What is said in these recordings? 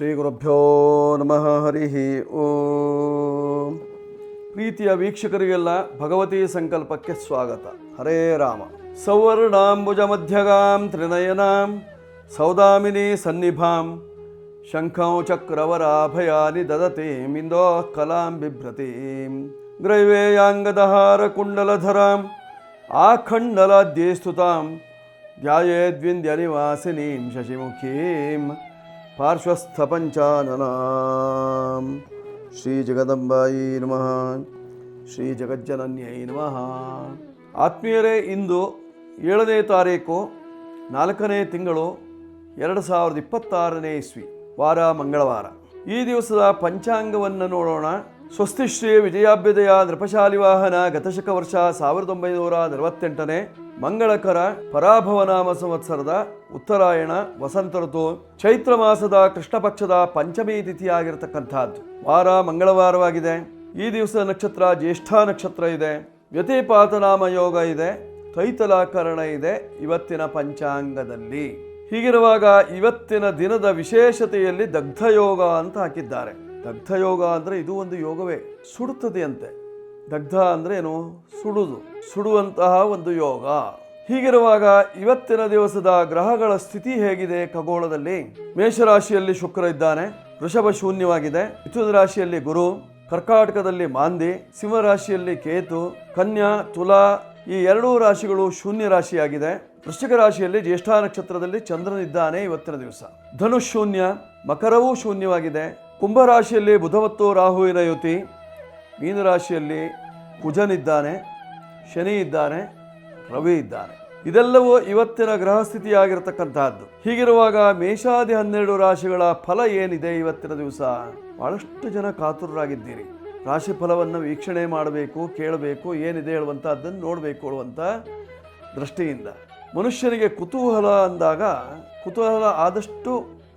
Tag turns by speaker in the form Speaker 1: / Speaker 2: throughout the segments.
Speaker 1: ಶ್ರೀ ಗುರುಭ್ಯೋ ನಮಃ. ಹರಿ ಓಂ. ಪ್ರೀತಿಯ ವೀಕ್ಷಕರಿಗೆಲ್ಲ ಭಗವತಿ ಸಂಕಲ್ಪಕ್ಕೆ ಸ್ವಾಗತ. ಹರೇ ರಾಮ. ಸೌವರ್ಣಾಂಬುಜ ಮಧ್ಯಗಾಂ ತ್ರಿನಯನಾಂ ಸೌದಾಮಿನಿ ಸನ್ನಿಭಾಂ ಶಂಖಂ ಚಕ್ರವರಾಭಯಾನಿ ದದತೀಂ ಇಂದೋ ಕಲಾಂ ಬಿಭ್ರತೀಂ ಗ್ರೈವೇಯಾಂಗದಹಾರ ಕುಂಡಲಧರಾಂ ಆಖಂಡಲಾದ್ಯೇ ಸ್ತುತಾಂ ಧ್ಯಾಯೇದ್ವಿಂಧ್ಯ ನಿವಾಸಿನೀಂ ಶಶಿಮುಖೀಂ ಪಾರ್ಶ್ವಸ್ಥ ಪಂಚಾನನಾಂ. ಶ್ರೀ ಜಗದಂಬಾಯಿ ನಮಃ. ಶ್ರೀ ಜಗಜ್ಜನನ್ಯೈ ನಮಃ. ಆತ್ಮೀಯರೇ, ಇಂದು 7ನೇ ತಾರೀಕು 4ನೇ ತಿಂಗಳು 2026ನೇ ಇಸ್ವಿ, ವಾರ ಮಂಗಳವಾರ. ಈ ದಿವಸದ ಪಂಚಾಂಗವನ್ನು ನೋಡೋಣ. ಸ್ವಸ್ತಿ ಶ್ರೀ ವಿಜಯಾಭ್ಯುದಯ ನೃಪಶಾಲಿ ವಾಹನ ಗತಶಕ ವರ್ಷ 1948ನೇ ಮಂಗಳಕರ ಪರಾಭವನಾಮ ಸಂವತ್ಸರದ ಉತ್ತರಾಯಣ ವಸಂತ ಋತು ಚೈತ್ರ ಮಾಸದ ಕೃಷ್ಣ ಪಕ್ಷದ ಪಂಚಮಿ ತಿಥಿಯಾಗಿರತಕ್ಕಂಥದ್ದು. ವಾರ ಮಂಗಳವಾರವಾಗಿದೆ. ಈ ದಿವಸದ ನಕ್ಷತ್ರ ಜ್ಯೇಷ್ಠ ನಕ್ಷತ್ರ ಇದೆ. ವ್ಯತಿಪಾತ ನಾಮ ಯೋಗ ಇದೆ. ತೈತಲಾಕರಣ ಇದೆ ಇವತ್ತಿನ ಪಂಚಾಂಗದಲ್ಲಿ. ಹೀಗಿರುವಾಗ ಇವತ್ತಿನ ದಿನದ ವಿಶೇಷತೆಯಲ್ಲಿ ದಗ್ಧಯೋಗ ಅಂತ ಹಾಕಿದ್ದಾರೆ. ದಗ್ಧಯೋಗ ಅಂದರೆ ಇದು ಒಂದು ಯೋಗವೇ, ಸುಡುತ್ತದೆ ಅಂತೆ. ದಗ್ಧ ಅಂದರೆ ಏನು? ಸುಡುವಂತಹ ಒಂದು ಯೋಗ. ಹೀಗಿರುವಾಗ ಇವತ್ತಿನ ದಿವಸದ ಗ್ರಹಗಳ ಸ್ಥಿತಿ ಹೇಗಿದೆ ಖಗೋಳದಲ್ಲಿ? ಮೇಷರಾಶಿಯಲ್ಲಿ ಶುಕ್ರ ಇದ್ದಾನೆ, ವೃಷಭ ಶೂನ್ಯವಾಗಿದೆ. ಮಿಥುನ ರಾಶಿಯಲ್ಲಿ ಗುರು, ಕರ್ಕಾಟಕದಲ್ಲಿ ಮಾಂದಿ, ಸಿಂಹರಾಶಿಯಲ್ಲಿ ಕೇತು, ಕನ್ಯಾ, ತುಲಾ ಈ ಎರಡೂ ರಾಶಿಗಳು ಶೂನ್ಯ ರಾಶಿಯಾಗಿದೆ. ವೃಶ್ಚಿಕ ರಾಶಿಯಲ್ಲಿ ಜ್ಯೇಷ್ಠ ನಕ್ಷತ್ರದಲ್ಲಿ ಚಂದ್ರನಿದ್ದಾನೆ ಇವತ್ತಿನ ದಿವಸ. ಧನುಷ್ ಶೂನ್ಯ, ಮಕರವೂ ಶೂನ್ಯವಾಗಿದೆ. ಕುಂಭರಾಶಿಯಲ್ಲಿ ಬುಧ ಮತ್ತು ರಾಹುವಿನ ಯುತಿ. ಮೀನರಾಶಿಯಲ್ಲಿ ಕುಜನಿದ್ದಾನೆ, ಶನಿ ಇದ್ದಾನೆ, ರವಿ ಇದ್ದಾನೆ. ಇದೆಲ್ಲವೂ ಇವತ್ತಿನ ಗ್ರಹ ಸ್ಥಿತಿಯಾಗಿರತಕ್ಕಂತಹದ್ದು. ಹೀಗಿರುವಾಗ ಮೇಷಾದಿ 12 ರಾಶಿಗಳ ಫಲ ಏನಿದೆ ಇವತ್ತಿನ ದಿವಸ? ಬಹಳಷ್ಟು ಜನ ಕಾತುರರಾಗಿದ್ದೀರಿ. ರಾಶಿ ಫಲವನ್ನು ವೀಕ್ಷಣೆ ಮಾಡಬೇಕು, ಕೇಳಬೇಕು, ಏನಿದೆ ಹೇಳುವಂಥದ್ದನ್ನು ನೋಡಬೇಕು ಹೇಳುವಂಥ ದೃಷ್ಟಿಯಿಂದ ಮನುಷ್ಯನಿಗೆ ಕುತೂಹಲ ಅಂದಾಗ ಕುತೂಹಲ ಆದಷ್ಟು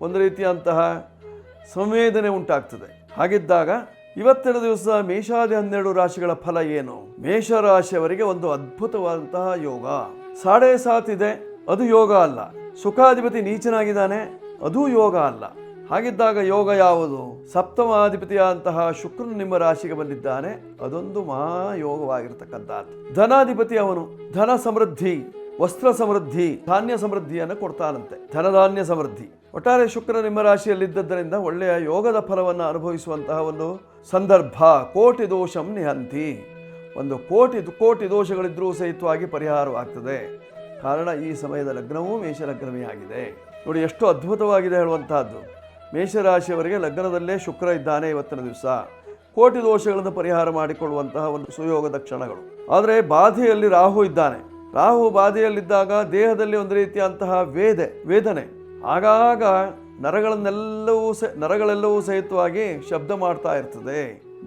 Speaker 1: ಒಂದು ರೀತಿಯಂತಹ ಸಂವೇದನೆ ಉಂಟಾಗ್ತದೆ. ಹಾಗಿದ್ದಾಗ ಇವತ್ತಿನ ದಿವಸ ಮೇಷಾದಿ 12 ರಾಶಿಗಳ ಫಲ ಏನು? ಮೇಷರಾಶಿಯವರಿಗೆ ಒಂದು ಅದ್ಭುತವಾದಂತಹ ಯೋಗ. 7.5 ಇದೆ, ಅದು ಯೋಗ ಅಲ್ಲ. ಸುಖಾಧಿಪತಿ ನೀಚನಾಗಿದ್ದಾನೆ, ಅದು ಯೋಗ ಅಲ್ಲ. ಹಾಗಿದ್ದಾಗ ಯೋಗ ಯಾವುದು? ಸಪ್ತಮಾಧಿಪತಿಯಾದಂತಹ ಶುಕ್ರನು ನಿಮ್ಮ ರಾಶಿಗೆ ಬಂದಿದ್ದಾನೆ, ಅದೊಂದು ಮಹಾಯೋಗವಾಗಿರ್ತಕ್ಕಂಥದ್ದು. ಧನಾಧಿಪತಿ ಅವನು. ಧನ ಸಮೃದ್ಧಿ, ವಸ್ತ್ರ ಸಮೃದ್ಧಿ, ಧಾನ್ಯ ಸಮೃದ್ಧಿಯನ್ನು ಕೊಡ್ತಾನಂತೆ. ಧನಧಾನ್ಯ ಸಮೃದ್ಧಿ. ಒಟ್ಟಾರೆ ಶುಕ್ರ ನಿಮ್ಮ ರಾಶಿಯಲ್ಲಿದ್ದರಿಂದ ಒಳ್ಳೆಯ ಯೋಗದ ಫಲವನ್ನು ಅನುಭವಿಸುವಂತಹ ಒಂದು ಸಂದರ್ಭ. ಕೋಟಿ ದೋಷಂ ನಿಹಂತಿ. ಒಂದು ಕೋಟಿ ದೋಷಗಳಿದ್ರೂ ಸಹಿತವಾಗಿ ಪರಿಹಾರವಾಗ್ತದೆ. ಕಾರಣ ಈ ಸಮಯದ ಲಗ್ನವೂ ಮೇಷ ಲಗ್ನವೇ ಆಗಿದೆ. ನೋಡಿ ಎಷ್ಟು ಅದ್ಭುತವಾಗಿದೆ ಹೇಳುವಂತಹದ್ದು. ಮೇಷರಾಶಿಯವರಿಗೆ ಲಗ್ನದಲ್ಲೇ ಶುಕ್ರ ಇದ್ದಾನೆ ಇವತ್ತಿನ ದಿವಸ. ಕೋಟಿ ದೋಷಗಳನ್ನು ಪರಿಹಾರ ಮಾಡಿಕೊಳ್ಳುವಂತಹ ಒಂದು ಸುಯೋಗದ ಕ್ಷಣಗಳು. ಆದರೆ ಬಾಧೆಯಲ್ಲಿ ರಾಹು ಇದ್ದಾನೆ. ರಾಹು ಬಾಧೆಯಲ್ಲಿದ್ದಾಗ ದೇಹದಲ್ಲಿ ಒಂದು ರೀತಿಯಂತಹ ವೇದನೆ, ಆಗಾಗ ನರಗಳೆಲ್ಲವೂ ಸಹಿತವಾಗಿ ಶಬ್ದ ಮಾಡ್ತಾ ಇರ್ತದೆ.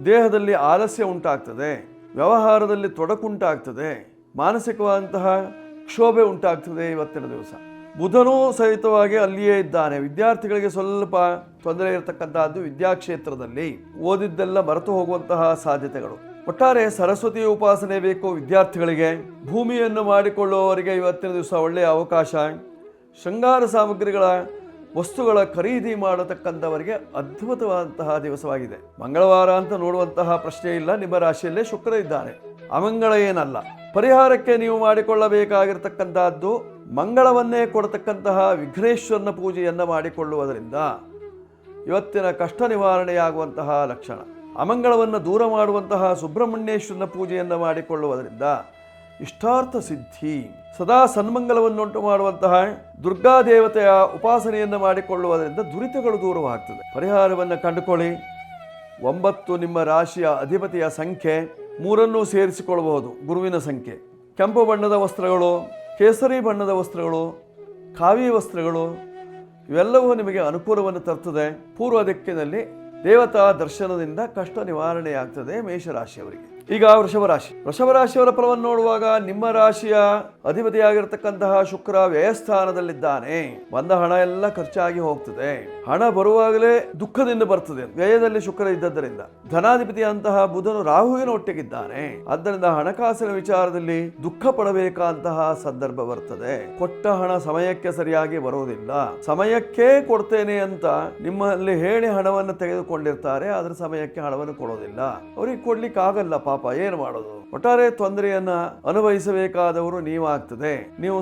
Speaker 1: ದೇಹದಲ್ಲಿ ಆಲಸ್ಯ ಉಂಟಾಗ್ತದೆ, ವ್ಯವಹಾರದಲ್ಲಿ ತೊಡಕುಂಟಾಗ್ತದೆ, ಮಾನಸಿಕವಾದಂತಹ ಕ್ಷೋಭೆ ಉಂಟಾಗ್ತದೆ ಇವತ್ತಿನ ದಿವಸ. ಬುಧನೂ ಸಹಿತವಾಗಿ ಅಲ್ಲಿಯೇ ಇದ್ದಾನೆ. ವಿದ್ಯಾರ್ಥಿಗಳಿಗೆ ಸ್ವಲ್ಪ ತೊಂದರೆ ಇರತಕ್ಕಂತಹದ್ದು. ವಿದ್ಯಾಕ್ಷೇತ್ರದಲ್ಲಿ ಓದಿದ್ದೆಲ್ಲ ಮರೆತು ಹೋಗುವಂತಹ ಸಾಧ್ಯತೆಗಳು. ಒಟ್ಟಾರೆ ಸರಸ್ವತಿ ಉಪಾಸನೆ ಬೇಕು ವಿದ್ಯಾರ್ಥಿಗಳಿಗೆ. ಭೂಮಿಯನ್ನು ಮಾಡಿಕೊಳ್ಳುವವರಿಗೆ ಇವತ್ತಿನ ದಿವಸ ಒಳ್ಳೆಯ ಅವಕಾಶ. ಶೃಂಗಾರ ಸಾಮಗ್ರಿಗಳ ವಸ್ತುಗಳ ಖರೀದಿ ಮಾಡತಕ್ಕಂಥವರಿಗೆ ಅದ್ಭುತವಾದಂತಹ ದಿವಸವಾಗಿದೆ. ಮಂಗಳವಾರ ಅಂತ ನೋಡುವಂತಹ ಪ್ರಶ್ನೆ ಇಲ್ಲ. ನಿಮ್ಮ ರಾಶಿಯಲ್ಲೇ ಶುಕ್ರ ಇದ್ದಾನೆ, ಅಮಂಗಳ ಏನಲ್ಲ. ಪರಿಹಾರಕ್ಕೆ ನೀವು ಮಾಡಿಕೊಳ್ಳಬೇಕಾಗಿರ್ತಕ್ಕಂಥದ್ದು ಮಂಗಳವನ್ನೇ ಕೊಡತಕ್ಕಂತಹ ವಿಘ್ನೇಶ್ವರನ ಪೂಜೆಯನ್ನು ಮಾಡಿಕೊಳ್ಳುವುದರಿಂದ ಇವತ್ತಿನ ಕಷ್ಟ ನಿವಾರಣೆಯಾಗುವಂತಹ ಲಕ್ಷಣ. ಅಮಂಗಳವನ್ನು ದೂರ ಮಾಡುವಂತಹ ಸುಬ್ರಹ್ಮಣ್ಯೇಶ್ವರನ ಪೂಜೆಯನ್ನು ಮಾಡಿಕೊಳ್ಳುವುದರಿಂದ ಇಷ್ಟಾರ್ಥ ಸಿದ್ಧಿ. ಸದಾ ಸನ್ಮಂಗಲವನ್ನುಂಟು ಮಾಡುವಂತಹ ದುರ್ಗಾ ದೇವತೆಯ ಉಪಾಸನೆಯನ್ನು ಮಾಡಿಕೊಳ್ಳುವುದರಿಂದ ದುರಿತಗಳು ದೂರವಾಗ್ತದೆ. ಪರಿಹಾರವನ್ನು ಕಂಡುಕೊಳ್ಳಿ. 9 ನಿಮ್ಮ ರಾಶಿಯ ಅಧಿಪತಿಯ ಸಂಖ್ಯೆ. 3 ಸೇರಿಸಿಕೊಳ್ಳಬಹುದು. ಗುರುವಿನ ಸಂಖ್ಯೆ. ಕೆಂಪು ಬಣ್ಣದ ವಸ್ತ್ರಗಳು, ಕೇಸರಿ ಬಣ್ಣದ ವಸ್ತ್ರಗಳು, ಕಾವಿ ವಸ್ತ್ರಗಳು ಇವೆಲ್ಲವೂ ನಿಮಗೆ ಅನುಕೂಲವನ್ನು ತರ್ತದೆ. ಪೂರ್ವ ದಿಕ್ಕಿನಲ್ಲಿ ದೇವತಾ ದರ್ಶನದಿಂದ ಕಷ್ಟ ನಿವಾರಣೆಯಾಗ್ತದೆ ಮೇಷರಾಶಿಯವರಿಗೆ. ಈಗ ವೃಷಭ ರಾಶಿಯವರ ಫಲವನ್ನು ನೋಡುವಾಗ ನಿಮ್ಮ ರಾಶಿಯ ಅಧಿಪತಿಯಾಗಿರ್ತಕ್ಕಂತಹ ಶುಕ್ರ ವ್ಯಯಸ್ಥಾನದಲ್ಲಿದ್ದಾನೆ. ಬಂದ ಹಣ ಎಲ್ಲ ಖರ್ಚಾಗಿ ಹೋಗ್ತದೆ. ಹಣ ಬರುವಾಗಲೇ ದುಃಖದಿಂದ ಬರ್ತದೆ. ವ್ಯಯದಲ್ಲಿ ಶುಕ್ರ ಇದ್ದದ್ದರಿಂದ ಧನಾಧಿಪತಿಯಂತಹ ಬುಧನು ರಾಹುವಿನ ಒಟ್ಟಿಗಿದ್ದಾನೆ. ಆದ್ದರಿಂದ ಹಣಕಾಸಿನ ವಿಚಾರದಲ್ಲಿ ದುಃಖ ಪಡಬೇಕಾದಂತಹ ಸಂದರ್ಭ ಬರ್ತದೆ. ಕೊಟ್ಟ ಹಣ ಸಮಯಕ್ಕೆ ಸರಿಯಾಗಿ ಬರುವುದಿಲ್ಲ. ಸಮಯಕ್ಕೆ ಕೊಡ್ತೇನೆ ಅಂತ ನಿಮ್ಮಲ್ಲಿ ಹೇಳಿ ಹಣವನ್ನು ತೆಗೆದುಕೊಂಡಿರ್ತಾರೆ. ಅದರ ಸಮಯಕ್ಕೆ ಹಣವನ್ನು ಕೊಡೋದಿಲ್ಲ. ಅವ್ರಿಗೆ ಕೊಡ್ಲಿಕ್ಕೆ ಆಗಲ್ಲ. ಪಾಪ ಏನು ಮಾಡೋದು? ಒಟ್ಟಾರೆ ತೊಂದರೆಯನ್ನ ಅನುಭವಿಸಬೇಕಾದವರು ನೀವಾಗ್ತದೆ. ನೀವು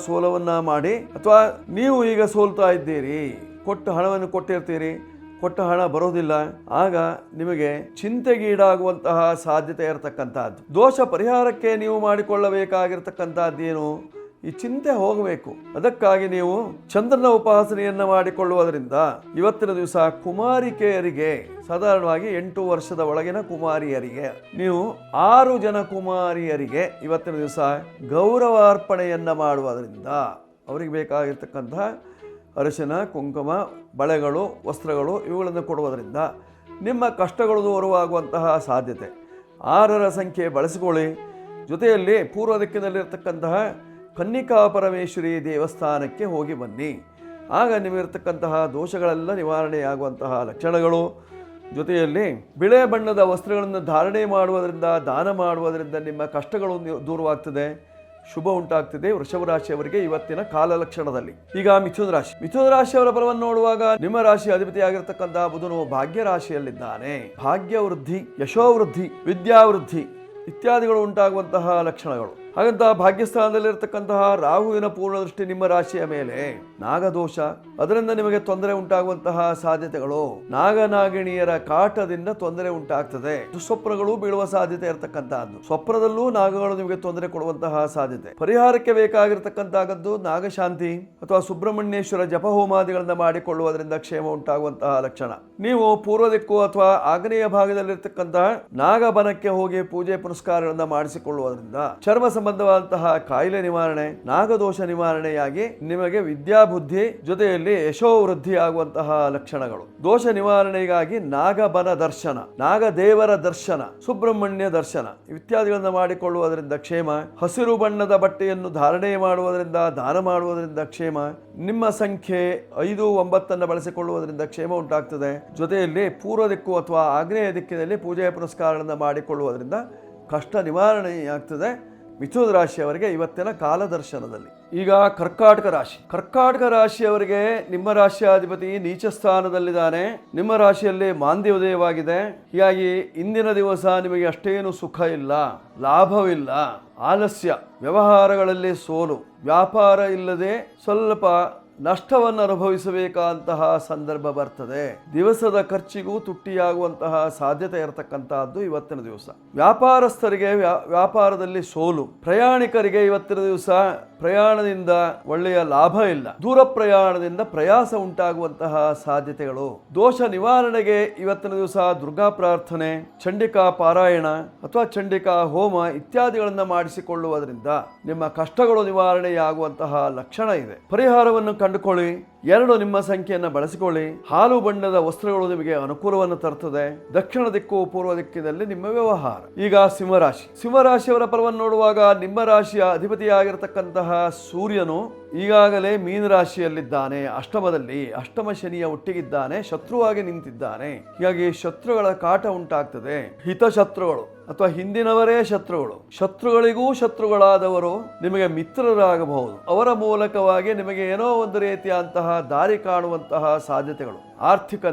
Speaker 1: ಸೋಲವನ್ನ ಮಾಡಿ, ಅಥವಾ ನೀವು ಈಗ ಸೋಲ್ತಾ ಇದ್ದೀರಿ, ಕೊಟ್ಟ ಹಣವನ್ನು ಕೊಟ್ಟಿರ್ತೀರಿ, ಕೊಟ್ಟ ಹಣ ಬರೋದಿಲ್ಲ. ಆಗ ನಿಮಗೆ ಚಿಂತೆಗೀಡಾಗುವಂತಹ ಸಾಧ್ಯತೆ ಇರತಕ್ಕಂತಹದ್ದು. ದೋಷ ಪರಿಹಾರಕ್ಕೆ ನೀವು ಮಾಡಿಕೊಳ್ಳಬೇಕಾಗಿರ್ತಕ್ಕಂಥದ್ದೇನು? ಈ ಚಿಂತೆ ಹೋಗಬೇಕು. ಅದಕ್ಕಾಗಿ ನೀವು ಚಂದ್ರನ ಉಪಾಸನೆಯನ್ನ ಮಾಡಿಕೊಳ್ಳುವುದರಿಂದ ಇವತ್ತಿನ ದಿವಸ ಕುಮಾರಿಕೆಯರಿಗೆ, ಸಾಧಾರಣವಾಗಿ 8 ವರ್ಷದ ಒಳಗಿನ ಕುಮಾರಿಯರಿಗೆ, ನೀವು 6 ಜನ ಕುಮಾರಿಯರಿಗೆ ಇವತ್ತಿನ ದಿವಸ ಗೌರವಾರ್ಪಣೆಯನ್ನ ಮಾಡುವುದರಿಂದ, ಅವರಿಗೆ ಬೇಕಾಗಿರ್ತಕ್ಕಂತಹ ಅರಿಶಿನ, ಕುಂಕುಮ, ಬಳೆಗಳು, ವಸ್ತ್ರಗಳು ಇವುಗಳನ್ನು ಕೊಡುವುದರಿಂದ ನಿಮ್ಮ ಕಷ್ಟಗಳು ದೂರವಾಗುವಂತಹ ಸಾಧ್ಯತೆ. 6ರ ಸಂಖ್ಯೆ ಬಳಸಿಕೊಳ್ಳಿ. ಜೊತೆಯಲ್ಲಿ ಪೂರ್ವ ದಿಕ್ಕಿನಲ್ಲಿರ್ತಕ್ಕಂತಹ ಕನ್ನಿಕಾ ಪರಮೇಶ್ವರಿ ದೇವಸ್ಥಾನಕ್ಕೆ ಹೋಗಿ ಬನ್ನಿ. ಆಗ ನಿಮಗಿರ್ತಕ್ಕಂತಹ ದೋಷಗಳೆಲ್ಲ ನಿವಾರಣೆಯಾಗುವಂತಹ ಲಕ್ಷಣಗಳು. ಜೊತೆಯಲ್ಲಿ ಬಿಳೆ ಬಣ್ಣದ ವಸ್ತ್ರಗಳನ್ನು ಧಾರಣೆ ಮಾಡುವುದರಿಂದ, ದಾನ ಮಾಡುವುದರಿಂದ ನಿಮ್ಮ ಕಷ್ಟಗಳು ದೂರವಾಗ್ತದೆ, ಶುಭ ಉಂಟಾಗ್ತದೆ ವೃಷಭ ರಾಶಿಯವರಿಗೆ ಇವತ್ತಿನ ಕಾಲಲಕ್ಷಣದಲ್ಲಿ. ಈಗ ಮಿಥುನ ರಾಶಿಯವರ ಫಲವನ್ನು ನೋಡುವಾಗ ನಿಮ್ಮ ರಾಶಿ ಅಧಿಪತಿಯಾಗಿರ್ತಕ್ಕಂತಹ ಬುಧನು ಭಾಗ್ಯ ರಾಶಿಯಲ್ಲಿದ್ದಾನೆ. ಭಾಗ್ಯ ವೃದ್ಧಿ, ಯಶೋವೃದ್ಧಿ, ವಿದ್ಯಾವೃದ್ಧಿ ಇತ್ಯಾದಿಗಳು ಉಂಟಾಗುವಂತಹ ಲಕ್ಷಣಗಳು. ಹಾಗಂತ ಭಾಗ್ಯಸ್ಥಾನದಲ್ಲಿರ್ತಕ್ಕಂತಹ ರಾಹುವಿನ ಪೂರ್ಣ ದೃಷ್ಟಿ ನಿಮ್ಮ ರಾಶಿಯ ಮೇಲೆ, ನಾಗದೋಷ, ಅದರಿಂದ ನಿಮಗೆ ತೊಂದರೆ ಉಂಟಾಗುವಂತಹ ಸಾಧ್ಯತೆಗಳು. ನಾಗನಾಗಿಣಿಯರ ಕಾಟದಿಂದ ತೊಂದರೆ ಉಂಟಾಗ್ತದೆ. ದುಸ್ವಪ್ನಗಳು ಬೀಳುವ ಸಾಧ್ಯತೆ ಇರತಕ್ಕಂತಹದ್ದು. ಸ್ವಪ್ನದಲ್ಲೂ ನಾಗಗಳು ನಿಮಗೆ ತೊಂದರೆ ಕೊಡುವಂತಹ ಸಾಧ್ಯತೆ. ಪರಿಹಾರಕ್ಕೆ ಬೇಕಾಗಿರ್ತಕ್ಕಂತಹದ್ದು ನಾಗಶಾಂತಿ ಅಥವಾ ಸುಬ್ರಹ್ಮಣ್ಯೇಶ್ವರ ಜಪ ಹೋಮಾದಿಗಳನ್ನ ಮಾಡಿಕೊಳ್ಳುವುದರಿಂದ ಕ್ಷೇಮ ಉಂಟಾಗುವಂತಹ ಲಕ್ಷಣ. ನೀವು ಪೂರ್ವ ದಿಕ್ಕು ಅಥವಾ ಆಗ್ನೇಯ ಭಾಗದಲ್ಲಿರ್ತಕ್ಕಂತಹ ನಾಗಬನಕ್ಕೆ ಹೋಗಿ ಪೂಜೆ ಪುನಸ್ಕಾರಗಳನ್ನ ಮಾಡಿಸಿಕೊಳ್ಳುವುದರಿಂದ ಚರ್ಮ ಸಂಬಂಧವಾದಂತಹ ಕಾಯಿಲೆ ನಿವಾರಣೆ, ನಾಗದೋಷ ನಿವಾರಣೆಯಾಗಿ ನಿಮಗೆ ವಿದ್ಯಾಬುದ್ಧಿ ಜೊತೆಯಲ್ಲಿ ಯಶೋವೃದ್ಧಿ ಆಗುವಂತಹ ಲಕ್ಷಣಗಳು. ದೋಷ ನಿವಾರಣೆಗಾಗಿ ನಾಗಬನ ದರ್ಶನ, ನಾಗದೇವರ ದರ್ಶನ, ಸುಬ್ರಹ್ಮಣ್ಯ ದರ್ಶನ ಇತ್ಯಾದಿಗಳನ್ನು ಮಾಡಿಕೊಳ್ಳುವುದರಿಂದ ಕ್ಷೇಮ. ಹಸಿರು ಬಣ್ಣದ ಬಟ್ಟೆಯನ್ನು ಧಾರಣೆ ಮಾಡುವುದರಿಂದ, ದಾನ ಮಾಡುವುದರಿಂದ ಕ್ಷೇಮ. ನಿಮ್ಮ ಸಂಖ್ಯೆ 5, 9 ಬಳಸಿಕೊಳ್ಳುವುದರಿಂದ ಕ್ಷೇಮ ಉಂಟಾಗ್ತದೆ. ಜೊತೆಯಲ್ಲಿ ಪೂರ್ವ ದಿಕ್ಕು ಅಥವಾ ಆಗ್ನೇಯ ದಿಕ್ಕಿನಲ್ಲಿ ಪೂಜೆ ಪುನಸ್ಕಾರಗಳನ್ನು ಮಾಡಿಕೊಳ್ಳುವುದರಿಂದ ಕಷ್ಟ ನಿವಾರಣೆಯಾಗ್ತದೆ ಮಿಥುನ ರಾಶಿಯವರಿಗೆ ಇವತ್ತಿನ ಕಾಲದರ್ಶನದಲ್ಲಿ. ಈಗ ಕರ್ಕಾಟಕ ರಾಶಿಯವರಿಗೆ ನಿಮ್ಮ ರಾಶಿಯಾಧಿಪತಿ ನೀಚ ಸ್ಥಾನದಲ್ಲಿದ್ದಾನೆ. ನಿಮ್ಮ ರಾಶಿಯಲ್ಲಿ ಮಾಂದ್ಯ ಉದಯವಾಗಿದೆ. ಹೀಗಾಗಿ ಇಂದಿನ ದಿವಸ ನಿಮಗೆ ಅಷ್ಟೇನು ಸುಖ ಇಲ್ಲ, ಲಾಭವಿಲ್ಲ, ಆಲಸ್ಯ, ವ್ಯವಹಾರಗಳಲ್ಲಿ ಸೋಲು, ವ್ಯಾಪಾರ ಇಲ್ಲದೆ ಸ್ವಲ್ಪ ನಷ್ಟವನ್ನು ಅನುಭವಿಸಬೇಕಾದಂತಹ ಸಂದರ್ಭ ಬರ್ತದೆ. ದಿವಸದ ಖರ್ಚಿಗೂ ತುಟ್ಟಿಯಾಗುವಂತಹ ಸಾಧ್ಯತೆ ಇರತಕ್ಕಂತಹದ್ದು ಇವತ್ತಿನ ದಿವಸ. ವ್ಯಾಪಾರಸ್ಥರಿಗೆ ವ್ಯಾಪಾರದಲ್ಲಿ ಸೋಲು, ಪ್ರಯಾಣಿಕರಿಗೆ ಇವತ್ತಿನ ದಿವಸ ಪ್ರಯಾಣದಿಂದ ಒಳ್ಳೆಯ ಲಾಭ ಇಲ್ಲ, ದೂರ ಪ್ರಯಾಣದಿಂದ ಪ್ರಯಾಸ ಉಂಟಾಗುವಂತಹ ಸಾಧ್ಯತೆಗಳು. ದೋಷ ನಿವಾರಣೆಗೆ ಇವತ್ತಿನ ದಿವಸ ದುರ್ಗಾ ಪ್ರಾರ್ಥನೆ, ಚಂಡಿಕಾ ಪಾರಾಯಣ ಅಥವಾ ಚಂಡಿಕಾ ಹೋಮ ಇತ್ಯಾದಿಗಳನ್ನು ಮಾಡಿಸಿಕೊಳ್ಳುವುದರಿಂದ ನಿಮ್ಮ ಕಷ್ಟಗಳು ನಿವಾರಣೆಯಾಗುವಂತಹ ಲಕ್ಷಣ ಇದೆ. ಪರಿಹಾರವನ್ನು ಕಂಡುಕೊಳ್ಳಿ. 2 ನಿಮ್ಮ ಸಂಖ್ಯೆಯನ್ನು ಬಳಸಿಕೊಳ್ಳಿ. ಹಾಲು ಬಣ್ಣದ ವಸ್ತ್ರಗಳು ನಿಮಗೆ ಅನುಕೂಲವನ್ನು ತರುತ್ತದೆ. ದಕ್ಷಿಣ ದಿಕ್ಕು, ಪೂರ್ವ ದಿಕ್ಕಿನಲ್ಲಿ ನಿಮ್ಮ ವ್ಯವಹಾರ. ಈಗ ಸಿಂಹರಾಶಿಯವರ ಫಲವನ್ನು ನೋಡುವಾಗ ನಿಮ್ಮ ರಾಶಿಯ ಅಧಿಪತಿಯಾಗಿರತಕ್ಕಂತಹ ಸೂರ್ಯನು ಈಗಾಗಲೇ ಮೀನ ರಾಶಿಯಲ್ಲಿದ್ದಾನೆ. ಅಷ್ಟಮ ಶನಿಯ ಒಟ್ಟಿಗಿದ್ದಾನೆ, ಶತ್ರುವಾಗಿ ನಿಂತಿದ್ದಾನೆ. ಹೀಗಾಗಿ ಶತ್ರುಗಳ ಕಾಟ ಉಂಟಾಗ್ತದೆ. ಹಿತಶತ್ರುಗಳು ಅಥವಾ ಹಿಂದಿನವರೇ ಶತ್ರುಗಳಿಗೂ ಶತ್ರುಗಳಾದವರು ನಿಮಗೆ ಮಿತ್ರರಾಗಬಹುದು. ಅವರ ಮೂಲಕವಾಗಿ ನಿಮಗೆ ಏನೋ ಒಂದು ರೀತಿಯಂತಹ ದಾರಿ ಕಾಣುವಂತಹ ಸಾಧ್ಯತೆಗಳು. ಆರ್ಥಿಕ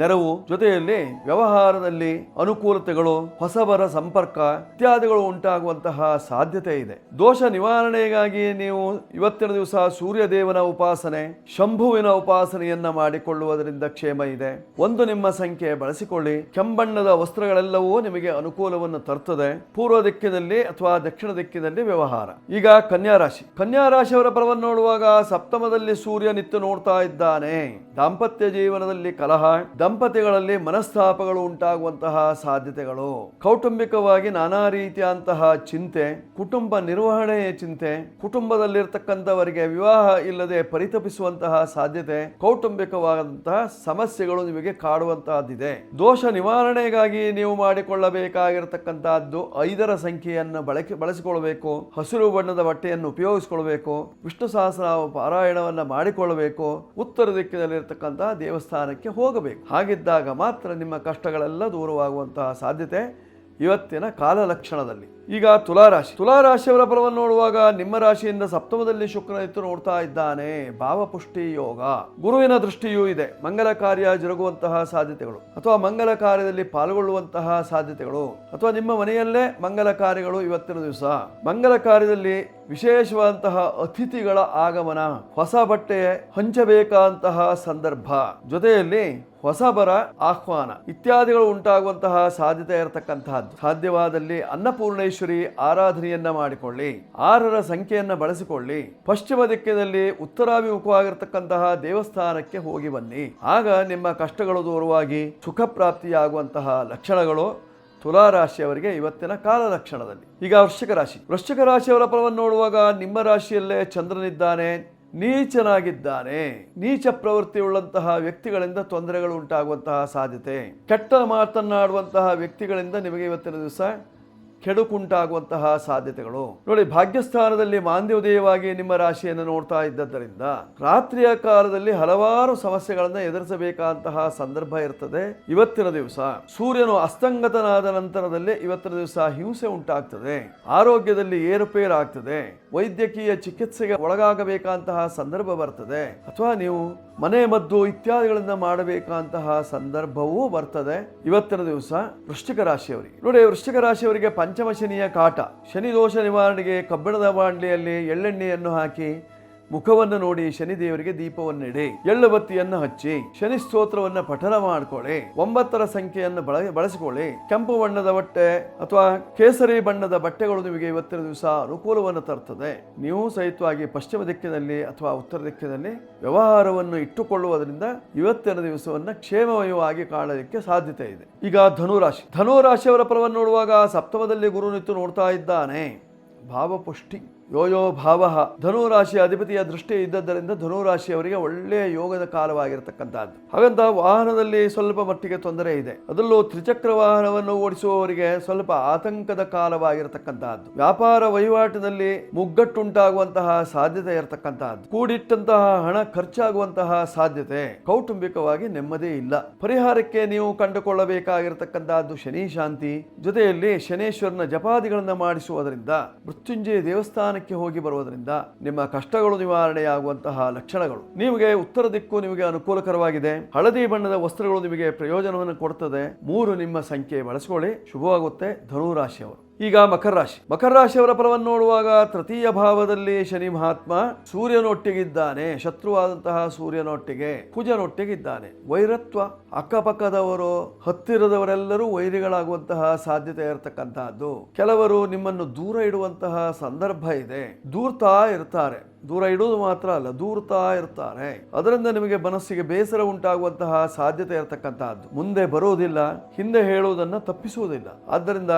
Speaker 1: ನೆರವು ಜೊತೆಯಲ್ಲಿ ವ್ಯವಹಾರದಲ್ಲಿ ಅನುಕೂಲತೆಗಳು, ಹೊಸಬರ ಸಂಪರ್ಕ ಇತ್ಯಾದಿಗಳು ಉಂಟಾಗುವಂತಹ ಸಾಧ್ಯತೆ ಇದೆ. ದೋಷ ನಿವಾರಣೆಗಾಗಿ ನೀವು ಇವತ್ತಿನ ದಿವಸ ಸೂರ್ಯದೇವನ ಉಪಾಸನೆ, ಶಂಭುವಿನ ಉಪಾಸನೆಯನ್ನ ಮಾಡಿಕೊಳ್ಳುವುದರಿಂದ ಕ್ಷೇಮ ಇದೆ. 1 ನಿಮ್ಮ ಸಂಖ್ಯೆ ಬಳಸಿಕೊಳ್ಳಿ. ಕೆಂಬಣ್ಣದ ವಸ್ತ್ರಗಳೆಲ್ಲವೂ ನಿಮಗೆ ಅನುಕೂಲವನ್ನು ತರ್ತದೆ. ಪೂರ್ವ ದಿಕ್ಕಿನಲ್ಲಿ ಅಥವಾ ದಕ್ಷಿಣ ದಿಕ್ಕಿನಲ್ಲಿ ವ್ಯವಹಾರ. ಈಗ ಕನ್ಯಾ ರಾಶಿಯವರ ಫಲವನ್ನು ನೋಡುವಾಗ ಸಪ್ತಮದಲ್ಲಿ ಸೂರ್ಯ ನಿತ್ಯ ನೋಡ್ತಾ ಇದ್ದಾನೆ. ದಾಂಪತ್ಯ ಜೀವನದಲ್ಲಿ ಕಲಹ, ದಂಪತಿಗಳಲ್ಲಿ ಮನಸ್ತಾಪಗಳು ಉಂಟಾಗುವಂತಹ ಸಾಧ್ಯತೆಗಳು, ಕೌಟುಂಬಿಕವಾಗಿ ನಾನಾ ರೀತಿಯಂತಹ ಚಿಂತೆ, ಕುಟುಂಬ ನಿರ್ವಹಣೆಯ ಚಿಂತೆ, ಕುಟುಂಬದಲ್ಲಿರ್ತಕ್ಕಂಥವರಿಗೆ ವಿವಾಹ ಇಲ್ಲದೆ ಪರಿತಪಿಸುವಂತಹ ಸಾಧ್ಯತೆ, ಕೌಟುಂಬಿಕವಾದಂತಹ ಸಮಸ್ಯೆಗಳು ನಿಮಗೆ ಕಾಡುವಂತಹದ್ದಿದೆ. ದೋಷ ನಿವಾರಣೆಗಾಗಿ ನೀವು ಮಾಡಿಕೊಳ್ಳಬೇಕಾಗಿರತಕ್ಕಂತಹದ್ದು 5ರ ಸಂಖ್ಯೆಯನ್ನು ಬಳಸಿಕೊಳ್ಳಬೇಕು. ಹಸಿರು ಬಣ್ಣದ ಬಟ್ಟೆಯನ್ನು ಉಪಯೋಗಿಸಿಕೊಳ್ಳಬೇಕು. ವಿಷ್ಣು ಸಹಸ್ರ ಪಾರಾಯಣವನ್ನ ಮಾಡಿಕೊಳ್ಳಬೇಕು. ಉತ್ತರ ದಿಕ್ಕಿನಲ್ಲಿರ್ತಕ್ಕಂತಹ ದೇವಸ್ಥಾನಕ್ಕೆ ಹೋಗಬೇಕು. ಹಾಗಿದ್ದಾಗ ಮಾತ್ರ ನಿಮ್ಮ ಕಷ್ಟಗಳೆಲ್ಲ ದೂರವಾಗುವಂತಹ ಸಾಧ್ಯತೆ ಇವತ್ತಿನ ಕಾಲಲಕ್ಷಣದಲ್ಲಿ. ಈಗ ತುಲಾರಾಶಿಯವರ ಫಲವನ್ನು ನೋಡುವಾಗ ನಿಮ್ಮ ರಾಶಿಯಿಂದ ಸಪ್ತಮದಲ್ಲಿ ಶುಕ್ರ ಎತ್ತು ನೋಡ್ತಾ ಇದ್ದಾನೆ. ಭಾವಪುಷ್ಟಿ ಯೋಗ, ಗುರುವಿನ ದೃಷ್ಟಿಯೂ ಇದೆ. ಮಂಗಲ ಕಾರ್ಯ ಜರುಗುವಂತಹ ಸಾಧ್ಯತೆಗಳು, ಅಥವಾ ಮಂಗಲ ಕಾರ್ಯದಲ್ಲಿ ಪಾಲ್ಗೊಳ್ಳುವಂತಹ ಸಾಧ್ಯತೆಗಳು, ಅಥವಾ ನಿಮ್ಮ ಮನೆಯಲ್ಲೇ ಮಂಗಲ ಕಾರ್ಯಗಳು ಇವತ್ತಿನ ದಿವಸ. ಮಂಗಲ ಕಾರ್ಯದಲ್ಲಿ ವಿಶೇಷವಾದಂತಹ ಅತಿಥಿಗಳ ಆಗಮನ, ಹೊಸ ಬಟ್ಟೆ ಹಂಚಬೇಕಾದಂತಹ ಸಂದರ್ಭ, ಜೊತೆಯಲ್ಲಿ ಹೊಸಬರ ಆಹ್ವಾನ ಇತ್ಯಾದಿಗಳು ಉಂಟಾಗುವಂತಹ ಸಾಧ್ಯತೆ ಇರತಕ್ಕಂತಹದ್ದು. ಸಾಧ್ಯವಾದಲ್ಲಿ ಅನ್ನಪೂರ್ಣೇಶ್ವರಿ ಆರಾಧನೆಯನ್ನ ಮಾಡಿಕೊಳ್ಳಿ. 6ರ ಸಂಖ್ಯೆಯನ್ನ ಬಳಸಿಕೊಳ್ಳಿ. ಪಶ್ಚಿಮ ದಿಕ್ಕಿನಲ್ಲಿ ಉತ್ತರಾಭಿಮುಖವಾಗಿರ್ತಕ್ಕಂತಹ ದೇವಸ್ಥಾನಕ್ಕೆ ಹೋಗಿ ಬನ್ನಿ. ಆಗ ನಿಮ್ಮ ಕಷ್ಟಗಳು ದೂರವಾಗಿ ಸುಖ ಪ್ರಾಪ್ತಿಯಾಗುವಂತಹ ಲಕ್ಷಣಗಳು ತುಲಾರಾಶಿಯವರಿಗೆ ಇವತ್ತಿನ ಕಾಲ ಲಕ್ಷಣದಲ್ಲಿ. ಈಗ ವೃಶ್ಚಿಕ ರಾಶಿಯವರ ಫಲವನ್ನು ನೋಡುವಾಗ ನಿಮ್ಮ ರಾಶಿಯಲ್ಲೇ ಚಂದ್ರನಿದ್ದಾನೆ, ನೀಚನಾಗಿದ್ದಾನೆ. ನೀಚ ಪ್ರವೃತ್ತಿ ಉಳ್ಳಂತಹ ವ್ಯಕ್ತಿಗಳಿಂದ ತೊಂದರೆಗಳು ಉಂಟಾಗುವಂತಹ ಸಾಧ್ಯತೆ, ಕೆಟ್ಟ ಮಾತನ್ನಾಡುವಂತಹ ವ್ಯಕ್ತಿಗಳಿಂದ ನಿಮಗೆ ಇವತ್ತಿನ ದಿವಸ ಕೆಡುಕುಂಟಾಗುವಂತಹ ಸಾಧ್ಯತೆಗಳು. ನೋಡಿ, ಭಾಗ್ಯಸ್ಥಾನದಲ್ಲಿ ಮಾಂದ್ಯೋದಯವಾಗಿ ನಿಮ್ಮ ರಾಶಿಯನ್ನು ನೋಡ್ತಾ ಇದ್ದರಿಂದ ರಾತ್ರಿಯ ಕಾಲದಲ್ಲಿ ಹಲವಾರು ಸಮಸ್ಯೆಗಳನ್ನು ಎದುರಿಸಬೇಕಾದಂತಹ ಸಂದರ್ಭ ಇರ್ತದೆ. ಇವತ್ತಿನ ದಿವಸ ಸೂರ್ಯನು ಅಸ್ತಂಗತನಾದ ನಂತರದಲ್ಲಿ ಇವತ್ತಿನ ದಿವಸ ಹಿಂಸೆ ಉಂಟಾಗ್ತದೆ. ಆರೋಗ್ಯದಲ್ಲಿ ಏರುಪೇರಾಗ್ತದೆ. ವೈದ್ಯಕೀಯ ಚಿಕಿತ್ಸೆಗೆ ಒಳಗಾಗಬೇಕಾದಂತಹ ಸಂದರ್ಭ ಬರ್ತದೆ, ಅಥವಾ ನೀವು ಮನೆ ಮದ್ದು ಇತ್ಯಾದಿಗಳಿಂದ ಮಾಡಬೇಕಂತಹ ಸಂದರ್ಭವೂ ಬರ್ತದೆ ಇವತ್ತಿನ ದಿವಸ ವೃಶ್ಚಿಕ ರಾಶಿಯವರಿಗೆ. ನೋಡಿ, ವೃಶ್ಚಿಕ ರಾಶಿಯವರಿಗೆ ಪಂಚಮ ಶನಿಯ ಕಾಟ. ಶನಿ ದೋಷ ನಿವಾರಣೆಗೆ ಕಬ್ಬಿಣದ ಬಾಂಡ್ಲಿಯಲ್ಲಿ ಎಳ್ಳೆಣ್ಣೆಯನ್ನು ಹಾಕಿ ಮುಖವನ್ನು ನೋಡಿ ಶನಿದೇವರಿಗೆ ದೀಪವನ್ನಿಡಿ, ಎಳ್ಳು ಬತ್ತಿಯನ್ನು ಹಚ್ಚಿ ಶನಿ ಸ್ತೋತ್ರವನ್ನು ಪಠನ ಮಾಡಿಕೊಳ್ಳಿ. 9ರ ಸಂಖ್ಯೆಯನ್ನು ಬಳಸಿಕೊಳ್ಳಿ. ಕೆಂಪು ಬಣ್ಣದ ಬಟ್ಟೆ ಅಥವಾ ಕೇಸರಿ ಬಣ್ಣದ ಬಟ್ಟೆಗಳು ನಿಮಗೆ ಇವತ್ತಿನ ದಿವಸ ಅನುಕೂಲವನ್ನು ತರ್ತದೆ. ನೀವು ಸಹಿತವಾಗಿ ಪಶ್ಚಿಮ ದಿಕ್ಕಿನಲ್ಲಿ ಅಥವಾ ಉತ್ತರ ದಿಕ್ಕಿನಲ್ಲಿ ವ್ಯವಹಾರವನ್ನು ಇಟ್ಟುಕೊಳ್ಳುವುದರಿಂದ ಇವತ್ತಿನ ದಿವಸವನ್ನು ಕ್ಷೇಮಮಯವಾಗಿ ಕಾಣಲಿಕ್ಕೆ ಸಾಧ್ಯತೆ ಇದೆ. ಈಗ ಧನುರಾಶಿಯವರ ಫಲವನ್ನು ನೋಡುವಾಗ ಸಪ್ತಮದಲ್ಲಿ ಗುರು ನಿಂತು ನೋಡ್ತಾ ಇದ್ದಾನೆ. ಭಾವಪುಷ್ಟಿ ಯೋಯೋ ಭಾವ. ಧನುರಾಶಿಯ ಅಧಿಪತಿಯ ದೃಷ್ಟಿ ಇದ್ದದ್ದರಿಂದ ಧನುರಾಶಿಯವರಿಗೆ ಒಳ್ಳೆಯ ಯೋಗದ ಕಾಲವಾಗಿರತಕ್ಕಂಥದ್ದು. ಹಾಗಂತ ವಾಹನದಲ್ಲಿ ಸ್ವಲ್ಪ ಮಟ್ಟಿಗೆ ತೊಂದರೆ ಇದೆ. ಅದರಲ್ಲೂ ತ್ರಿಚಕ್ರ ವಾಹನವನ್ನು ಓಡಿಸುವವರಿಗೆ ಸ್ವಲ್ಪ ಆತಂಕದ ಕಾಲವಾಗಿರತಕ್ಕಂತಹದ್ದು. ವ್ಯಾಪಾರ ವಹಿವಾಟಿನಲ್ಲಿ ಮುಗ್ಗಟ್ಟುಂಟಾಗುವಂತಹ ಸಾಧ್ಯತೆ ಇರತಕ್ಕಂತಹದ್ದು. ಕೂಡಿಟ್ಟಂತಹ ಹಣ ಖರ್ಚಾಗುವಂತಹ ಸಾಧ್ಯತೆ. ಕೌಟುಂಬಿಕವಾಗಿ ನೆಮ್ಮದಿ ಇಲ್ಲ. ಪರಿಹಾರಕ್ಕೆ ನೀವು ಕಂಡುಕೊಳ್ಳಬೇಕಾಗಿರತಕ್ಕಂತಹದ್ದು ಶನಿ ಶಾಂತಿ, ಜೊತೆಯಲ್ಲಿ ಶನೇಶ್ವರನ ಜಪಾದಿಗಳನ್ನ ಮಾಡಿಸುವುದರಿಂದ, ಮೃತ್ಯುಂಜಯ ದೇವಸ್ಥಾನ ಹೋಗಿ ಬರುವುದರಿಂದ ನಿಮ್ಮ ಕಷ್ಟಗಳು ನಿವಾರಣೆಯಾಗುವಂತಹ ಲಕ್ಷಣಗಳು. ನಿಮಗೆ ಉತ್ತರ ದಿಕ್ಕು ನಿಮಗೆ ಅನುಕೂಲಕರವಾಗಿದೆ. ಹಳದಿ ಬಣ್ಣದ ವಸ್ತ್ರಗಳು ನಿಮಗೆ ಪ್ರಯೋಜನವನ್ನು ಕೊಡುತ್ತದೆ. 3 ನಿಮ್ಮ ಸಂಖ್ಯೆ ಬಳಸಿಕೊಳ್ಳಿ, ಶುಭವಾಗುತ್ತೆ ಧನುರಾಶಿಯವರು. ಈಗ ಮಕರ ರಾಶಿಯವರ ಫಲವನ್ನು ನೋಡುವಾಗ ತೃತೀಯ ಭಾವದಲ್ಲಿ ಶನಿ ಮಹಾತ್ಮ ಸೂರ್ಯನೊಟ್ಟಿಗಿದ್ದಾನೆ. ಶತ್ರುವಾದಂತಹ ಸೂರ್ಯನೊಟ್ಟಿಗೆ ಕುಜನೊಟ್ಟಿಗಿದ್ದಾನೆ. ವೈರತ್ವ, ಅಕ್ಕಪಕ್ಕದವರು ಹತ್ತಿರದವರೆಲ್ಲರೂ ವೈರಿಗಳಾಗುವಂತಹ ಸಾಧ್ಯತೆ ಇರತಕ್ಕಂತಹದ್ದು. ಕೆಲವರು ನಿಮ್ಮನ್ನು ದೂರ ಇಡುವಂತಹ ಸಂದರ್ಭ ಇದೆ. ದೂರ್ತಾ ಇರ್ತಾರೆ. ದೂರ ಇಡುವುದು ಮಾತ್ರ ಅಲ್ಲ, ದೂರ್ತಾ ಇರ್ತಾರೆ. ಅದರಿಂದ ನಿಮಗೆ ಮನಸ್ಸಿಗೆ ಬೇಸರ ಉಂಟಾಗುವಂತಹ ಸಾಧ್ಯತೆ ಇರತಕ್ಕಂತಹದ್ದು. ಮುಂದೆ ಬರುವುದಿಲ್ಲ, ಹಿಂದೆ ಹೇಳುವುದನ್ನು ತಪ್ಪಿಸುವುದಿಲ್ಲ. ಆದ್ದರಿಂದ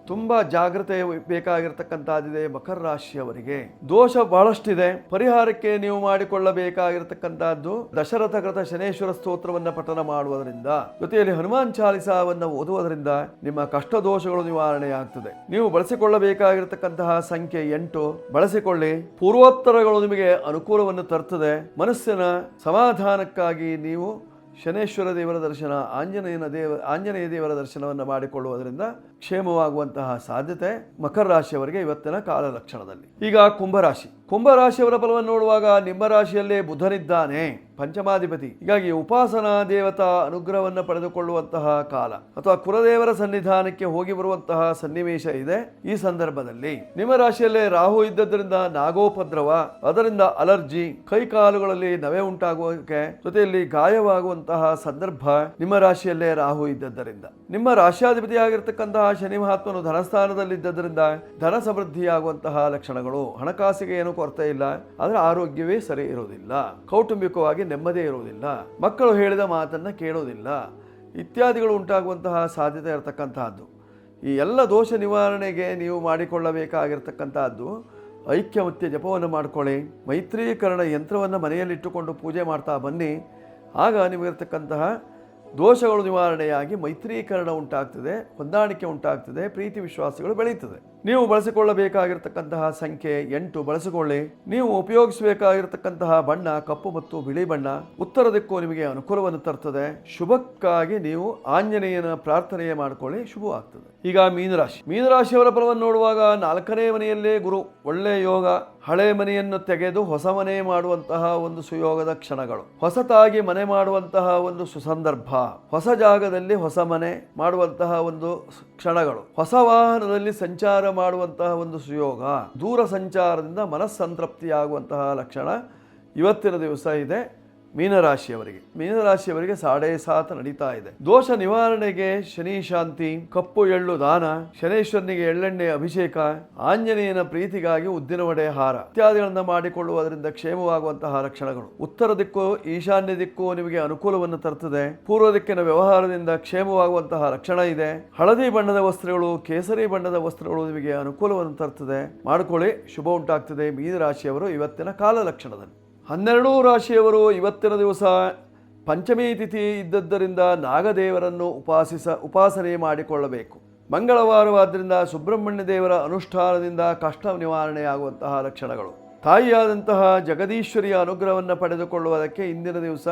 Speaker 1: ತುಂಬಾ ಜಾಗ್ರತೆ ಬೇಕಾಗಿರ್ತಕ್ಕಂಥದ್ದಿದೆ ಮಕರ ರಾಶಿಯವರಿಗೆ. ದೋಷ ಬಹಳಷ್ಟಿದೆ. ಪರಿಹಾರಕ್ಕೆ ನೀವು ಮಾಡಿಕೊಳ್ಳಬೇಕಾಗಿರತಕ್ಕಂಥದ್ದು ದಶರಥಕೃತ ಶನೇಶ್ವರ ಸ್ತೋತ್ರವನ್ನ ಪಠನ ಮಾಡುವುದರಿಂದ, ಜೊತೆಯಲ್ಲಿ ಹನುಮಾನ್ ಚಾಲಿಸಾವನ್ನು ಓದುವುದರಿಂದ ನಿಮ್ಮ ಕಷ್ಟ ದೋಷಗಳು ನಿವಾರಣೆಯಾಗ್ತದೆ. ನೀವು ಬಳಸಿಕೊಳ್ಳಬೇಕಾಗಿರತಕ್ಕಂತಹ ಸಂಖ್ಯೆ 8 ಬಳಸಿಕೊಳ್ಳಿ. ಪೂರ್ವೋತ್ತರಗಳು ನಿಮಗೆ ಅನುಕೂಲವನ್ನು ತರ್ತದೆ. ಮನಸ್ಸಿನ ಸಮಾಧಾನಕ್ಕಾಗಿ ನೀವು ಶನೇಶ್ವರ ದೇವರ ದರ್ಶನ, ಆಂಜನೇಯ ದೇವರ ದರ್ಶನವನ್ನು ಮಾಡಿಕೊಳ್ಳುವುದರಿಂದ ಕ್ಷೇಮವಾಗುವಂತಹ ಸಾಧ್ಯತೆ ಮಕರ ರಾಶಿಯವರಿಗೆ ಇವತ್ತಿನ ಕಾಲ ಲಕ್ಷಣದಲ್ಲಿ. ಈಗ ಕುಂಭರಾಶಿಯವರ ಫಲವನ್ನು ನೋಡುವಾಗ ನಿಮ್ಮ ರಾಶಿಯಲ್ಲೇ ಬುಧನಿದ್ದಾನೆ, ಪಂಚಮಾಧಿಪತಿ. ಹೀಗಾಗಿ ಉಪಾಸನಾ ದೇವತಾ ಅನುಗ್ರಹವನ್ನು ಪಡೆದುಕೊಳ್ಳುವಂತಹ ಕಾಲ, ಅಥವಾ ಕುಲದೇವರ ಸನ್ನಿಧಾನಕ್ಕೆ ಹೋಗಿ ಬರುವಂತಹ ಸನ್ನಿವೇಶ ಇದೆ. ಈ ಸಂದರ್ಭದಲ್ಲಿ ನಿಮ್ಮ ರಾಶಿಯಲ್ಲೇ ರಾಹು ಇದ್ದದರಿಂದ ನಾಗೋಪದ್ರವ, ಅದರಿಂದ ಅಲರ್ಜಿ, ಕೈಕಾಲುಗಳಲ್ಲಿ ನವೆ ಉಂಟಾಗುವುದಕ್ಕೆ, ಜೊತೆಯಲ್ಲಿ ಗಾಯವಾಗುವಂತಹ ಸಂದರ್ಭ ನಿಮ್ಮ ರಾಶಿಯಲ್ಲೇ ರಾಹು ಇದ್ದದ್ದರಿಂದ. ನಿಮ್ಮ ರಾಶಿಯಾಧಿಪತಿಯಾಗಿರ್ತಕ್ಕಂತಹ ಶನಿ ಮಹಾತ್ಮನು ಧನಸ್ಥಾನದಲ್ಲಿದ್ದರಿಂದ ಧನ ಸಮೃದ್ಧಿಯಾಗುವಂತಹ ಲಕ್ಷಣಗಳು, ಹಣಕಾಸಿಗೆ ಏನು ಕೊರತೆ ಇಲ್ಲ, ಆದರೆ ಆರೋಗ್ಯವೇ ಸರಿ ಇರೋದಿಲ್ಲ, ಕೌಟುಂಬಿಕವಾಗಿ ನೆಮ್ಮದಿ ಇರುವುದಿಲ್ಲ, ಮಕ್ಕಳು ಹೇಳಿದ ಮಾತನ್ನು ಕೇಳೋದಿಲ್ಲ ಇತ್ಯಾದಿಗಳು ಉಂಟಾಗುವಂತಹ ಸಾಧ್ಯತೆ ಇರತಕ್ಕಂತಹದ್ದು. ಈ ಎಲ್ಲ ದೋಷ ನಿವಾರಣೆಗೆ ನೀವು ಮಾಡಿಕೊಳ್ಳಬೇಕಾಗಿರ್ತಕ್ಕಂಥದ್ದು ಐಕ್ಯಮತ್ಯ ಜಪವನ್ನು ಮಾಡಿಕೊಳ್ಳಿ, ಮೈತ್ರೀಕರಣ ಯಂತ್ರವನ್ನು ಮನೆಯಲ್ಲಿಟ್ಟುಕೊಂಡು ಪೂಜೆ ಮಾಡ್ತಾ ಬನ್ನಿ. ಆಗ ನಿಮಗಿರ್ತಕ್ಕಂತಹ ದೋಷಗಳು ನಿವಾರಣೆಯಾಗಿ ಮೈತ್ರೀಕರಣ ಉಂಟಾಗ್ತದೆ, ಹೊಂದಾಣಿಕೆ ಉಂಟಾಗ್ತದೆ, ಪ್ರೀತಿ ವಿಶ್ವಾಸಗಳು ಬೆಳೀತದೆ. ನೀವು ಬಳಸಿಕೊಳ್ಳಬೇಕಾಗಿರ್ತಕ್ಕಂತಹ ಸಂಖ್ಯೆ 8 ಬಳಸಿಕೊಳ್ಳಿ. ನೀವು ಉಪಯೋಗಿಸಬೇಕಾಗಿರ್ತಕ್ಕಂತಹ ಬಣ್ಣ ಕಪ್ಪು ಮತ್ತು ಬಿಳಿ ಬಣ್ಣ. ಉತ್ತರ ದಿಕ್ಕು ನಿಮಗೆ ಅನುಕೂಲವನ್ನು ತರ್ತದೆ. ಶುಭಕ್ಕಾಗಿ ನೀವು ಆಂಜನೇಯನ ಪ್ರಾರ್ಥನೆಯ ಮಾಡಿಕೊಳ್ಳಿ, ಶುಭವಾಗ್ತದೆ. ಈಗ ಮೀನರಾಶಿಯವರ ಫಲವನ್ನು ನೋಡುವಾಗ 4ನೇ ಮನೆಯಲ್ಲೇ ಗುರು, ಒಳ್ಳೆಯ ಯೋಗ. ಹಳೆ ಮನೆಯನ್ನು ತೆಗೆದು ಹೊಸ ಮನೆ ಮಾಡುವಂತಹ ಒಂದು ಸುಯೋಗದ ಕ್ಷಣಗಳು, ಹೊಸತಾಗಿ ಮನೆ ಮಾಡುವಂತಹ ಒಂದು ಸುಸಂದರ್ಭ, ಹೊಸ ಜಾಗದಲ್ಲಿ ಹೊಸ ಮನೆ ಮಾಡುವಂತಹ ಒಂದು ಕ್ಷಣಗಳು, ಹೊಸ ವಾಹನದಲ್ಲಿ ಸಂಚಾರ ಮಾಡುವಂತಹ ಒಂದು ಸುಯೋಗ, ದೂರ ಸಂಚಾರದಿಂದ ಮನಸ್ಸಂತೃಪ್ತಿಯಾಗುವಂತಹ ಲಕ್ಷಣ ಇವತ್ತಿನ ದಿವಸ ಇದೆ ಮೀನರಾಶಿಯವರಿಗೆ. 7.5 ನಡೀತಾ ಇದೆ. ದೋಷ ನಿವಾರಣೆಗೆ ಶನಿ ಶಾಂತಿ, ಕಪ್ಪು ಎಳ್ಳು ದಾನ, ಶನೇಶ್ವರನಿಗೆ ಎಳ್ಳೆಣ್ಣೆ ಅಭಿಷೇಕ, ಆಂಜನೇಯನ ಪ್ರೀತಿಗಾಗಿ ಉದ್ದಿನ ವಡೆ ಹಾರ ಇತ್ಯಾದಿಗಳನ್ನ ಮಾಡಿಕೊಳ್ಳುವುದರಿಂದ ಕ್ಷೇಮವಾಗುವಂತಹ ಲಕ್ಷಣಗಳು. ಉತ್ತರ ದಿಕ್ಕು ಈಶಾನ್ಯ ದಿಕ್ಕು ನಿಮಗೆ ಅನುಕೂಲವನ್ನು ತರುತ್ತದೆ. ಪೂರ್ವ ದಿಕ್ಕಿನ ವ್ಯವಹಾರದಿಂದ ಕ್ಷೇಮವಾಗುವಂತಹ ಲಕ್ಷಣ ಇದೆ. ಹಳದಿ ಬಣ್ಣದ ವಸ್ತ್ರಗಳು, ಕೇಸರಿ ಬಣ್ಣದ ವಸ್ತ್ರಗಳು ನಿಮಗೆ ಅನುಕೂಲವನ್ನು ತರುತ್ತದೆ. ಮಾಡಿಕೊಳ್ಳಿ, ಶುಭ ಉಂಟಾಗ್ತದೆ. ಮೀನರಾಶಿಯವರು ಇವತ್ತಿನ ಕಾಲ ಲಕ್ಷಣದಲ್ಲಿ. 12 ರಾಶಿಯವರು ಇವತ್ತಿನ ದಿವಸ ಪಂಚಮಿ ತಿಥಿ ಇದ್ದದ್ದರಿಂದ ನಾಗದೇವರನ್ನು ಉಪಾಸನೆ ಮಾಡಿಕೊಳ್ಳಬೇಕು. ಮಂಗಳವಾರವಾದ್ದರಿಂದ ಸುಬ್ರಹ್ಮಣ್ಯ ದೇವರ ಅನುಷ್ಠಾನದಿಂದ ಕಷ್ಟ ನಿವಾರಣೆಯಾಗುವಂತಹ ಲಕ್ಷಣಗಳು. ತಾಯಿಯಾದಂತಹ ಜಗದೀಶ್ವರಿಯ ಅನುಗ್ರಹವನ್ನು ಪಡೆದುಕೊಳ್ಳುವುದಕ್ಕೆ ಇಂದಿನ ದಿವಸ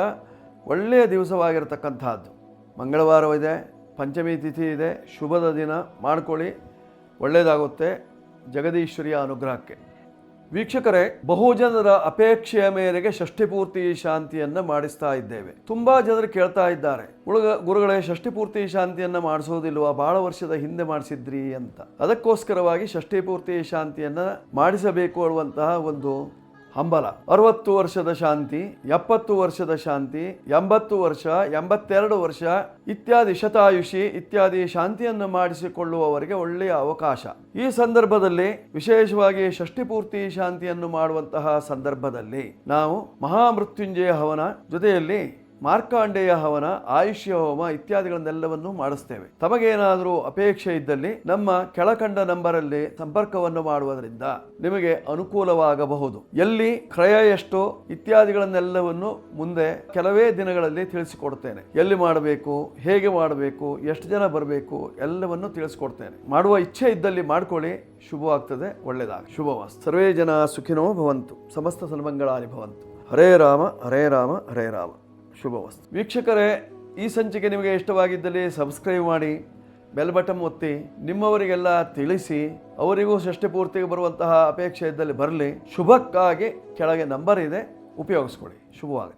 Speaker 1: ಒಳ್ಳೆಯ ದಿವಸವಾಗಿರತಕ್ಕಂತಹದ್ದು. ಮಂಗಳವಾರವಿದೆ, ಪಂಚಮಿ ತಿಥಿ ಇದೆ, ಶುಭದ ದಿನ. ಮಾಡಿಕೊಳ್ಳಿ, ಒಳ್ಳೆಯದಾಗುತ್ತೆ ಜಗದೀಶ್ವರಿಯ ಅನುಗ್ರಹಕ್ಕೆ. ವೀಕ್ಷಕರೇ, ಬಹುಜನರ ಅಪೇಕ್ಷೆಯ ಮೇರೆಗೆ ಷಷ್ಠಿ ಪೂರ್ತಿ ಶಾಂತಿಯನ್ನು ಮಾಡಿಸ್ತಾ ಇದ್ದೇವೆ. ತುಂಬಾ ಜನರು ಕೇಳ್ತಾ ಇದ್ದಾರೆ, ಗುರುಗಳೇ ಷಷ್ಠಿ ಪೂರ್ತಿ ಶಾಂತಿಯನ್ನು ಮಾಡಿಸೋದಿಲ್ವಾ, ಬಹಳ ವರ್ಷದ ಹಿಂದೆ ಮಾಡಿಸಿದ್ರಿ ಅಂತ. ಅದಕ್ಕೋಸ್ಕರವಾಗಿ ಷಷ್ಠಿ ಪೂರ್ತಿ ಶಾಂತಿಯನ್ನು ಮಾಡಿಸಬೇಕು ಅನ್ನುವಂತಹ ಒಂದು ಹಂಬಲ. 60 ವರ್ಷದ ಶಾಂತಿ, 70 ವರ್ಷದ ಶಾಂತಿ, 80 ವರ್ಷ, 82 ವರ್ಷ ಇತ್ಯಾದಿ, ಶತಾಯುಷಿ ಇತ್ಯಾದಿ ಶಾಂತಿಯನ್ನು ಮಾಡಿಸಿಕೊಳ್ಳುವವರಿಗೆ ಒಳ್ಳೆಯ ಅವಕಾಶ. ಈ ಸಂದರ್ಭದಲ್ಲಿ ವಿಶೇಷವಾಗಿ ಷಷ್ಠಿ ಪೂರ್ತಿ ಶಾಂತಿಯನ್ನು ಮಾಡುವಂತಹ ಸಂದರ್ಭದಲ್ಲಿ ನಾವು ಮಹಾಮೃತ್ಯುಂಜಯ ಹವನ ಜೊತೆಯಲ್ಲಿ ಮಾರ್ಕಾಂಡೇಯ ಹವನ, ಆಯುಷ್ಯ ಹೋಮ ಇತ್ಯಾದಿಗಳನ್ನೆಲ್ಲವನ್ನು ಮಾಡಿಸ್ತೇವೆ. ತಮಗೇನಾದರೂ ಅಪೇಕ್ಷೆ ಇದ್ದಲ್ಲಿ ನಮ್ಮ ಕೆಳಕಂಡ ನಂಬರಲ್ಲಿ ಸಂಪರ್ಕವನ್ನು ಮಾಡುವುದರಿಂದ ನಿಮಗೆ ಅನುಕೂಲವಾಗಬಹುದು. ಎಲ್ಲಿ ಕ್ರಯ ಎಷ್ಟು ಇತ್ಯಾದಿಗಳನ್ನೆಲ್ಲವನ್ನು ಮುಂದೆ ಕೆಲವೇ ದಿನಗಳಲ್ಲಿ ತಿಳಿಸಿಕೊಡ್ತೇನೆ. ಎಲ್ಲಿ ಮಾಡಬೇಕು, ಹೇಗೆ ಮಾಡಬೇಕು, ಎಷ್ಟು ಜನ ಬರಬೇಕು ಎಲ್ಲವನ್ನು ತಿಳಿಸಿಕೊಡ್ತೇನೆ. ಮಾಡುವ ಇಚ್ಛೆ ಇದ್ದಲ್ಲಿ ಮಾಡ್ಕೊಳ್ಳಿ, ಶುಭವಾಗ್ತದೆ, ಒಳ್ಳೆಯದಾಗ. ಶುಭವಾಸ್ತು. ಸರ್ವೇ ಜನ ಸುಖಿನೋ ಭವಂತು, ಸಮಸ್ತ ಸನ್ಮಂಗಳಾನಿ ಭವಂತು. ಹರೇ ರಾಮ ಹರೇ ರಾಮ ಹರೇ ರಾಮ. ಶುಭವಸ್ತು. ವೀಕ್ಷಕರೇ, ಈ ಸಂಚಿಕೆ ನಿಮಗೆ ಇಷ್ಟವಾಗಿದ್ದಲ್ಲಿ ಸಬ್ಸ್ಕ್ರೈಬ್ ಮಾಡಿ, ಬೆಲ್ ಬಟನ್ ಒತ್ತಿ, ನಿಮ್ಮವರಿಗೆಲ್ಲ ತಿಳಿಸಿ. ಅವರಿಗೂ ಷಷ್ಠಿ ಪೂರ್ತಿಗೆ ಬರುವಂತಹ ಅಪೇಕ್ಷೆ ಇದ್ದಲ್ಲಿ ಬರಲಿ. ಶುಭಕ್ಕಾಗಿ ಕೆಳಗೆ ನಂಬರ್ ಇದೆ, ಉಪಯೋಗಿಸ್ಕೊಳ್ಳಿ. ಶುಭವಾಗಲಿ.